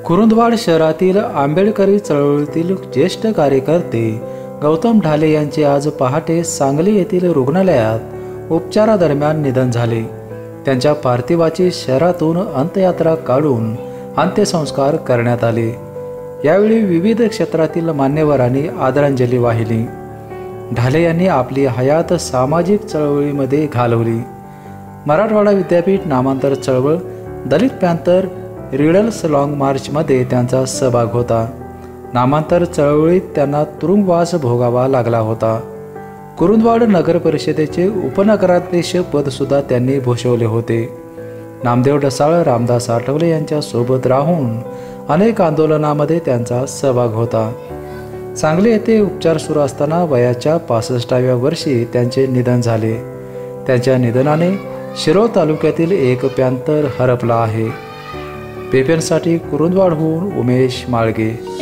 कुरुंदवाड शहरातील आंबेडकरी चळवळीतील ज्येष्ठ कार्यकर्ते गौतम ढाले यांचे आज पहाटे सांगली येथील रुग्णालयात उपचारादरम्यान निधन झाले। त्यांच्या पार्थिवाची शहरातून अंत्ययात्रा काढून अंत्यसंस्कार करण्यात आले। यावेळी विविध क्षेत्रातील मान्यवरांनी आदरांजली वाहिली। ढाले यांनी आपली हयात सामाजिक चळवळीमध्ये घालवली। मराठवाडा विद्यापीठ नामांतर चळवळ, दलित पॅंथर, रिडल्स लॉंग मार्चमध्ये त्यांचा सहभाग होता। नामांतर चळवळीत त्यांना तुरुंगवास भोगावा लागला होता। कुरुंदवाड नगर परिषदेचे उपनगराध्यक्ष पद सुद्धा त्यांनी भूषवले होते। नामदेव ढसाळ, रामदास आठवले यांच्या सोबत राहून अनेक आंदोलनामध्ये त्यांचा सहभाग होता। सांगली येथे उपचार सुरू असताना वयाच्या 65व्या वर्षी त्यांचे निधन झाले। त्यांच्या निधनाने शिरोळ तालुक्यातील एक पॅंथर हरपला आहे। पेपेंसाठी कुरुंदवाडहून उमेश माळगे।